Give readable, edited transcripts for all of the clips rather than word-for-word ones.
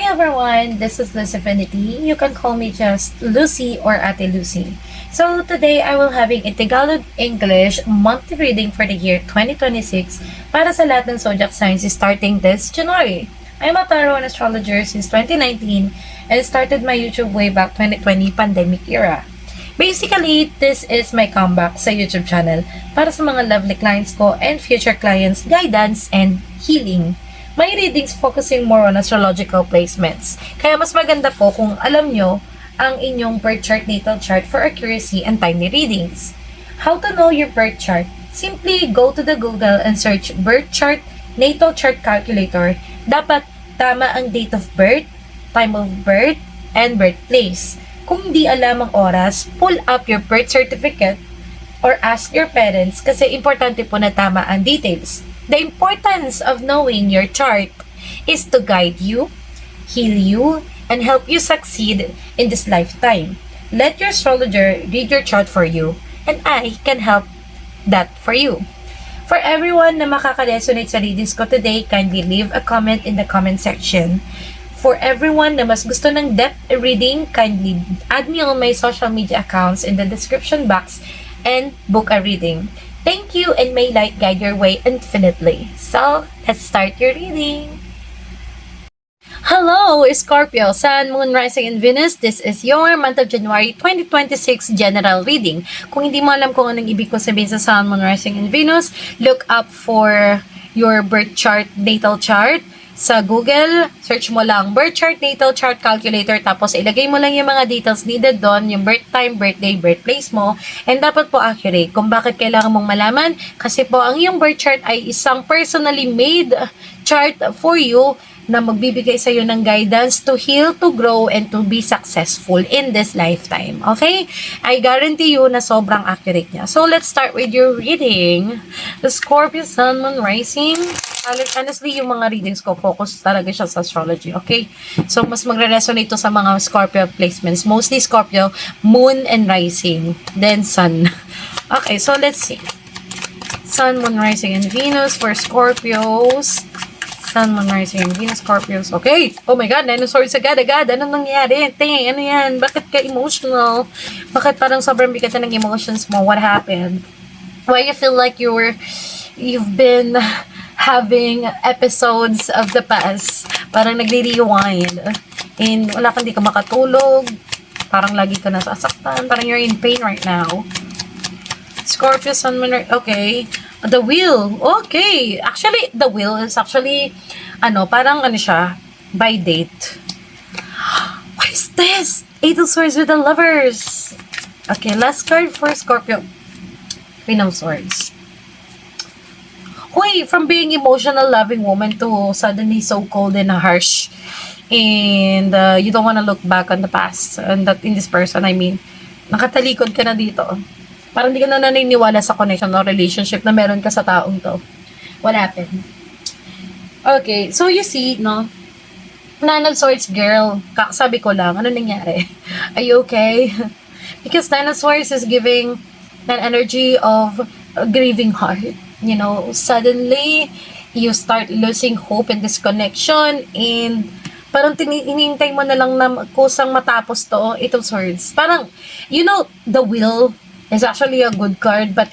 everyone, this is Lucifinity. You can call me just Lucy or Ate Lucy. So today I will having a Tagalog English monthly reading for the year 2026 para sa lahat ng zodiac signs starting this January. I'm a tarot and astrologer since 2019 and started my YouTube way back 2020 pandemic era. Basically, this is my comeback sa YouTube channel para sa mga lovely clients ko and future clients, guidance and healing. My readings focusing more on astrological placements. Kaya mas maganda po kung alam nyo ang inyong birth chart, natal chart for accuracy and timely readings. How to know your birth chart? Simply go to the Google and search birth chart, natal chart calculator. Dapat tama ang date of birth, time of birth, and birthplace. Kung di alam ang oras, pull up your birth certificate or ask your parents kasi importante po na tama ang details. The importance of knowing your chart is to guide you, heal you, and help you succeed in this lifetime. Let your astrologer read your chart for you, and I can help that for you. For everyone na makaka-resonate sa readings ko today, kindly leave a comment in the comment section. For everyone na mas gusto ng depth reading, kindly add me on my social media accounts in the description box and book a reading. Thank you and may light guide your way infinitely. So, let's start your reading. Hello, Scorpio, Sun, Moon, Rising, and Venus. This is your month of January 2026 general reading. Kung hindi mo alam kung anong ibig ko sabihin sa Sun, Moon, Rising, and Venus, look up for your birth chart, natal chart. Sa Google, search mo lang birth chart, natal chart calculator, tapos ilagay mo lang yung mga details needed doon, yung birth time, birthday, birthplace mo, and dapat po accurate. Kung bakit kailangan mong malaman, kasi po ang iyong birth chart ay isang personally made chart for you na magbibigay sa iyo ng guidance to heal, to grow, and to be successful in this lifetime. Okay? I guarantee you na sobrang accurate niya. So, let's start with your reading. The Scorpio, Sun, Moon, Rising. Honestly, yung mga readings ko, focus talaga siya sa astrology, okay? So, mas magre-resonate to sa mga Scorpio placements. Mostly Scorpio, Moon, and Rising. Then, Sun. Okay, so let's see. Sun, Moon, Rising, and Venus for Scorpios. Sun, Moon, Rising, and Venus, Scorpios. Okay. Oh my God, dinosaurs agad-agad. Anong nangyari? Ting, ano yan? Bakit ka emotional? Bakit parang sobrang bigat na ng emotions mo? What happened? Why you feel like you've been having episodes of the past? Parang nagre-rewind. And wala kang di ka makatulog. Parang lagi ka nasasaktan. Parang you're in pain right now. Scorpio, Sun, Moon, okay. The Wheel. Okay. Actually, the Wheel is actually, parang siya, by date. What is this? Eight of Swords with the Lovers. Okay, last card for Scorpio. Queen of Swords. Hoy, from being emotional, loving woman to suddenly so cold and harsh. And you don't want to look back on the past. And that in this person, I mean, nakatalikod ka na dito. Parang di ka na naniniwala sa connection or relationship na meron ka sa taong to. What happened? Okay, so you see, no? Nine of Swords girl, kakasabi ko lang, ano nangyari? Are you okay? Because Nine of Swords is giving an energy of a grieving heart. You know, suddenly, you start losing hope in this connection and parang inintay mo na lang na kusang matapos to, Eight of Swords. Parang, you know, the Will is actually a good card, but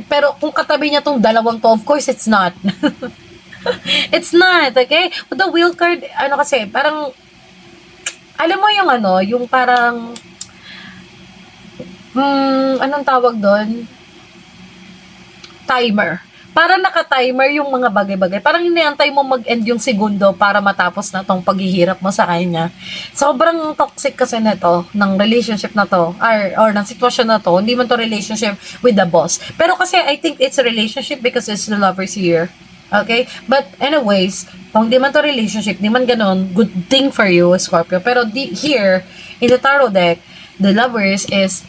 pero kung katabi niya tong dalawang to, of course, it's not. It's not, okay? But the Wheel card, kasi, parang, alam mo yung yung parang, anong tawag doon? Timer. Parang naka-timer yung mga bagay-bagay. Parang hinihintay mo mag-end yung segundo para matapos na tong paghihirap mo sa kanya. Sobrang toxic kasi nito, ng relationship na to, or ng sitwasyon na to. Hindi man to relationship with the boss. Pero kasi I think it's a relationship because it's the lovers here. Okay? But anyways, kung di man to relationship, di man ganun, good thing for you, Scorpio. Pero here, in the tarot deck, the lovers is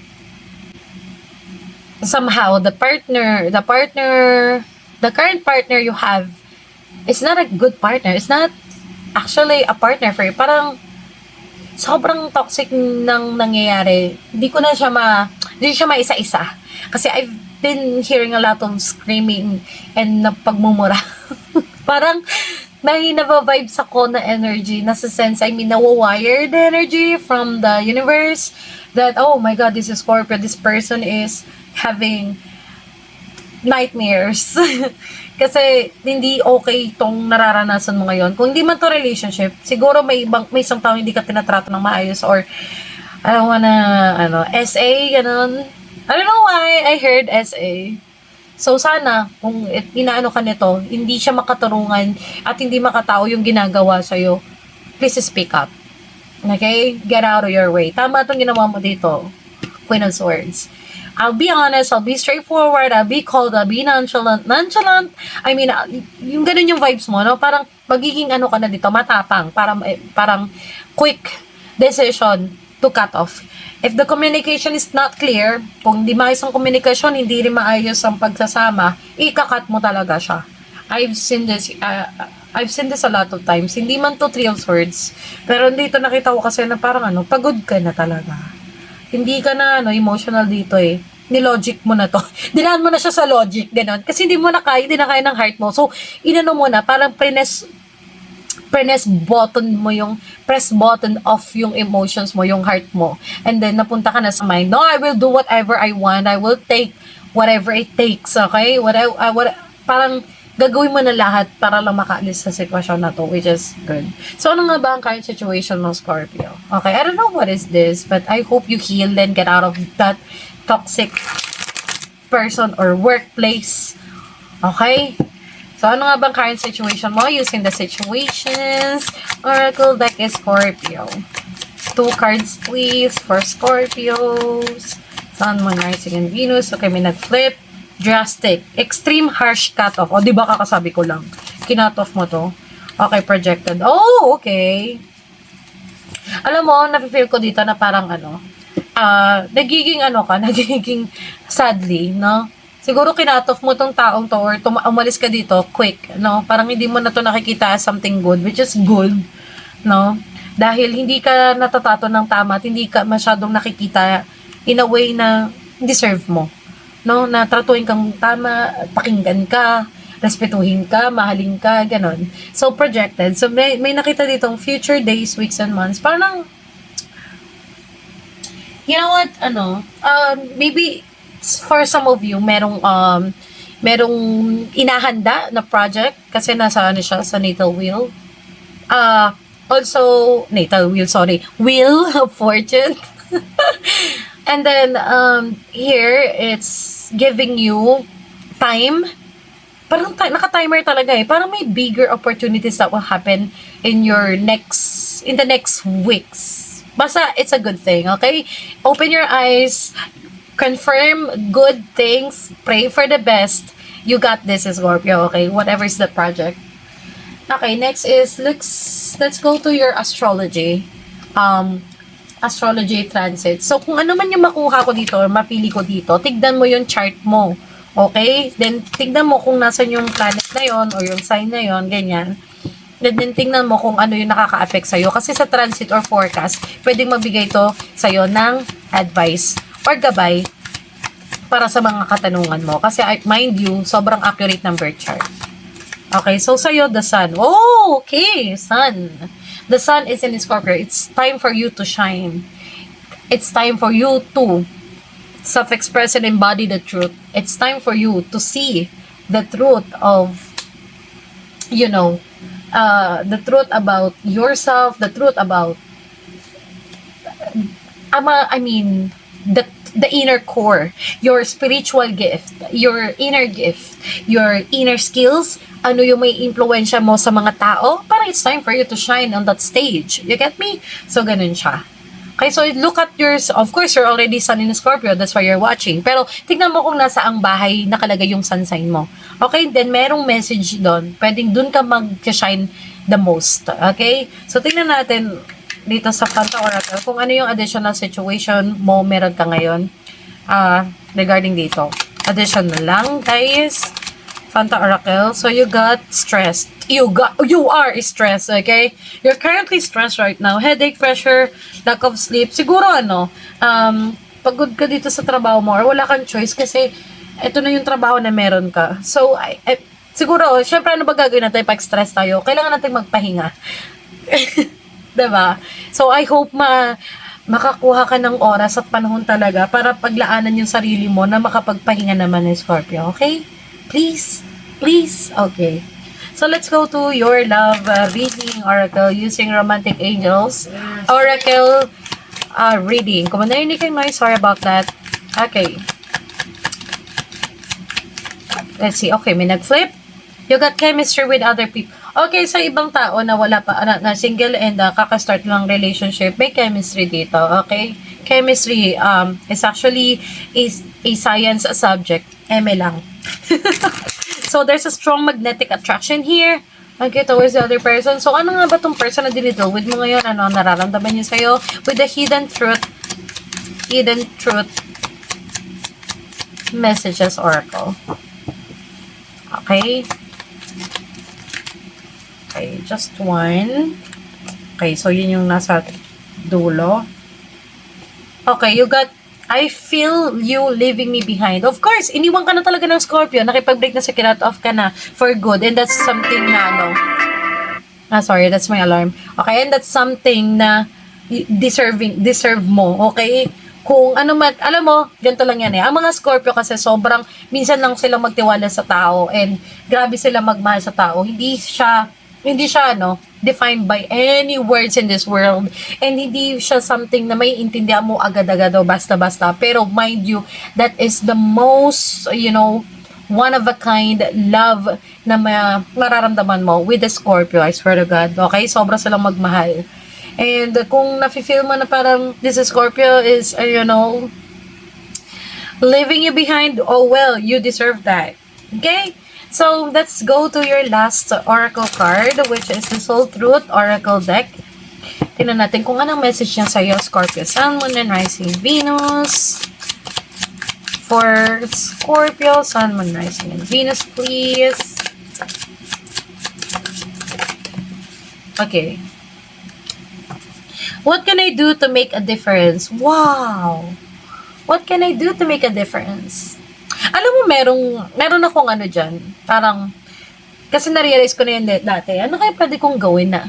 somehow the current partner you have is not a good partner. It's not actually a partner for you. Parang sobrang toxic nang nangyayari. Hindi siya maisa-isa. Kasi I've been hearing a lot of screaming and pagmumura. Parang may nava-vibes ako na energy, nasa sense, I mean, nawa-wire the energy from the universe that, oh my God, this is Scorpio, this person is having nightmares. Kasi hindi okay itong nararanasan mo ngayon. Kung hindi man to relationship, siguro may isang tao hindi ka tinatrato ng maayos or I don't wanna, SA, ganun. I don't know why I heard SA. So, sana, kung inaano ka nito, hindi siya makatarungan at hindi makatao yung ginagawa sa'yo, please speak up. Okay? Get out of your way. Tama itong ginawa mo dito. Queen of Swords. I'll be honest, I'll be straightforward, I'll be cold, I'll be nonchalant. I mean, yung ganun yung vibes mo, no? Parang magiging ano ka na dito, matapang. Parang quick decision to cut off. If the communication is not clear, kung di maayos ang communication, hindi rin maayos ang pagsasama, ikakat mo talaga siya. I've seen this a lot of times. Hindi man to Three of Swords, pero dito nakita ko kasi na parang pagod ka na talaga. Hindi ka na emotional dito eh. Ni-logic mo na to. Dinahan mo na siya sa logic, gano'n. Kasi hindi na kaya ng heart mo. So, inano mo na, parang press button off yung emotions mo, yung heart mo. And then, napunta ka na sa mind. No, I will do whatever I want. I will take whatever it takes, okay? Parang, gagawin mo na lahat para lang makaalis sa sitwasyon na to, which is good. So, ano nga ba ang current situation ng Scorpio? Okay, I don't know what is this, but I hope you heal and get out of that toxic person or workplace. Okay? So, ano nga ba ang current situation mo? Using the situations. Oracle deck is Scorpio. 2 cards, please, for Scorpios. Sun, Moon, Rising, and Venus. Okay, may nag-flip. Drastic. Extreme harsh cutoff. O, di ba kakasabi ko lang? Kinoff mo to. Okay, projected. Oh, okay. Alam mo, nafe-feel ko dito na parang nagiging nagiging sadly, no? Siguro kinoff mo tong taong to or umalis ka dito quick, no? Parang hindi mo na to nakikita as something good, which is good, no? Dahil hindi ka natatato ng tama at hindi ka masyadong nakikita in a way na deserve mo. No, na tratuhin kang tama, pakinggan ka, respetuhin ka, mahalin ka, ganon. So, projected. So, may nakita ditong future days, weeks, and months. Parang, you know what, maybe, for some of you, merong inahanda na project, kasi nasa, siya, sa natal wheel. Also, wheel of fortune. And then, here, it's giving you time. Parang naka-timer talaga eh. Parang may bigger opportunities that will happen in the next weeks. Basta, it's a good thing, okay? Open your eyes, confirm good things, pray for the best. You got this, Scorpio, okay? Whatever is the project. Okay, next is, let's go to your astrology. Astrology transit. So, kung ano man yung makuha ko dito or mapili ko dito, tignan mo yung chart mo. Okay? Then, tignan mo kung nasan yung planet na yon or yung sign na yon, ganyan. Then, tignan mo kung ano yung nakaka-affect sa'yo. Kasi sa transit or forecast, pwedeng magbigay to sa'yo ng advice or gabay para sa mga katanungan mo. Kasi, mind you, sobrang accurate ng birth chart. Okay, so sa'yo, the sun. Oh, okay, sun. The sun is in Scorpio. It's time for you to shine. It's time for you to self-express and embody the truth. It's time for you to see the truth of, the truth about yourself, the truth about, the inner core, your spiritual gift, your inner skills, ano yung may influensya mo sa mga tao, parang it's time for you to shine on that stage. You get me? So, ganun siya. Okay, so look at yours. Of course, you're already sun in Scorpio. That's why you're watching. Pero, tignan mo kung nasa ang bahay nakalagay yung sun sign mo. Okay, then merong message doon. Pwedeng doon ka mag-shine the most. Okay? So, tignan natin dito sa Fanta Oracle kung ano yung additional situation mo meron ka ngayon regarding dito. Additional lang, guys. Fanta Oracle. So, you got stressed. You are stressed, okay? You're currently stressed right now. Headache, pressure, lack of sleep. Siguro, pagod ka dito sa trabaho mo or wala kang choice kasi ito na yung trabaho na meron ka. So, siguro, syempre ano ba gagawin natin pag stress tayo? Kailangan natin magpahinga. Diba? So, I hope makakuha ka ng oras at panahon talaga para paglaanan yung sarili mo na makapagpahinga naman ng Scorpio. Okay? Please? Please? Okay. So, let's go to your love reading oracle using Romantic Angels. Oracle reading. Kung narinig kayo noise, sorry about that. Okay. Let's see. Okay, may nag-flip. You got chemistry with other people. Okay, sa ibang tao na wala pa, na single and kaka-start lang relationship, may chemistry dito, okay? Chemistry is actually a science subject. Eme lang. So, there's a strong magnetic attraction here. Okay, towards the other person. So, ano nga ba tong person na dinidol with mo ngayon? Ano ang nararamdaman niya sa'yo? With the hidden truth messages oracle. Okay. Okay, just one. Okay, so yun yung nasa dulo. Okay, you got, I feel you leaving me behind. Of course, iniwan ka na talaga ng Scorpio. Nakipag-break na sa kinat off ka na for good. And that's something na, sorry, that's my alarm. Okay, and that's something na deserve mo. Okay? Kung ano man, alam mo, ganito lang yan eh. Ang mga Scorpio kasi sobrang, minsan lang sila magtiwala sa tao and grabe sila magmahal sa tao. Hindi siya defined by any words in this world. And hindi siya something na may intindihan mo agad-agad o basta-basta. Pero mind you, that is the most, one of a kind love na mararamdaman mo with the Scorpio, I swear to God. Okay? Sobra silang magmahal. And kung nafe-feel mo na parang this Scorpio is, leaving you behind, oh well, you deserve that. Okay? So, let's go to your last oracle card, which is the Soul Truth Oracle deck. Tingnan natin kung anong message niya sa'yo, Scorpio, Sun, Moon, and Rising Venus. For Scorpio, Sun, Moon, Rising, and Venus, please. Okay. What can I do to make a difference? Wow! What can I do to make a difference? Alam mo, meron akong dyan. Parang, kasi na-realize ko na yun dati. Ano kaya pwede kong gawin na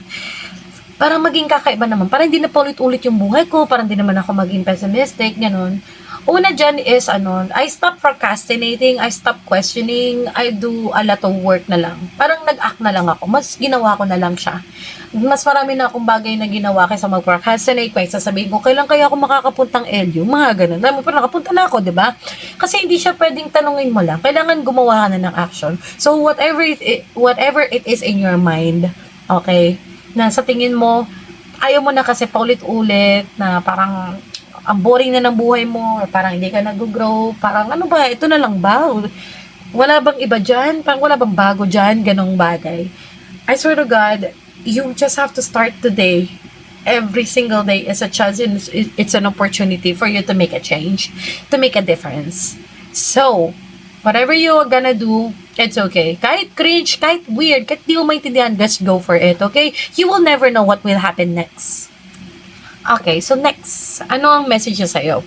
parang maging kakaiba naman. Parang hindi na paulit-ulit yung buhay ko. Parang hindi naman ako maging pessimistic. Ganun. Una dyan is, I stop procrastinating. I stop questioning. I do a lot of work na lang. Parang nag-act na lang ako. Mas ginawa ko na lang siya. Mas marami na akong bagay na ginawa kaysa mag-procrastinate. Kaya sasabihin ko, kailan kaya ako makakapuntang LU? Mga ganun. Alam mo, pero nakapunta na ako, di ba? Kasi hindi siya pwedeng tanungin mo lang. Kailangan gumawa ka na ng action. So, whatever it is in your mind, okay, na sa tingin mo, ayaw mo na kasi paulit-ulit, na parang ang boring na ng buhay mo, parang hindi ka nag-grow, parang ano ba, ito na lang ba? Wala bang iba dyan? Parang wala bang bago dyan? Ganong bagay. I swear to God, you just have to start today. Every single day is a chance and it's an opportunity for you to make a change, to make a difference. So, whatever you're gonna do, it's okay. Kahit cringe, kahit weird, kahit di mo maintindihan, just go for it, okay? You will never know what will happen next. Okay, so next, ano ang message niya sa'yo?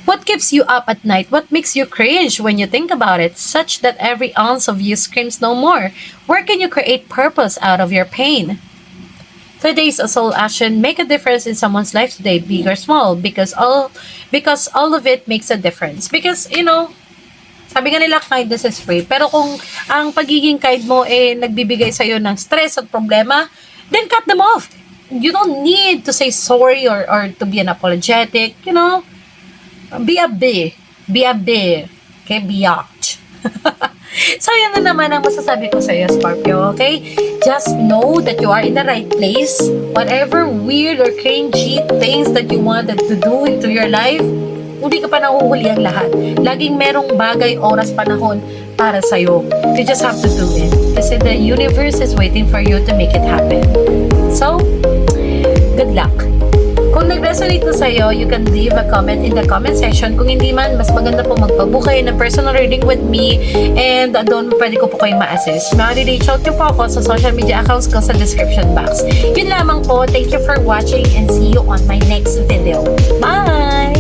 What keeps you up at night? What makes you cringe when you think about it, such that every ounce of you screams no more? Where can you create purpose out of your pain? Today's a soul action. Make a difference in someone's life today, big or small, because all of it makes a difference. Because, sabi nga nila, kindness is free. Pero kung ang pagiging kind mo nagbibigay sa'yo ng stress at problema, then cut them off. You don't need to say sorry or to be an apologetic, Be a bee. Be a bee. Okay? Be yacht. So, yan na naman ang masasabi ko sa iyo, Scorpio, okay? Just know that you are in the right place. Whatever weird or cringy things that you wanted to do into your life, hindi ka pa nahuhuli ang lahat. Laging merong bagay, oras, panahon para sa'yo. You just have to do it. Kasi the universe is waiting for you to make it happen. So, good luck. Kung nag-resonate to sa'yo, you can leave a comment in the comment section. Kung hindi man, mas maganda po magpabook kayo ng personal reading with me and doon pwede ko po kayo ma-assist. Ma-reach out nyo po ako sa social media accounts ko sa description box. Yun lamang po. Thank you for watching and see you on my next video. Bye!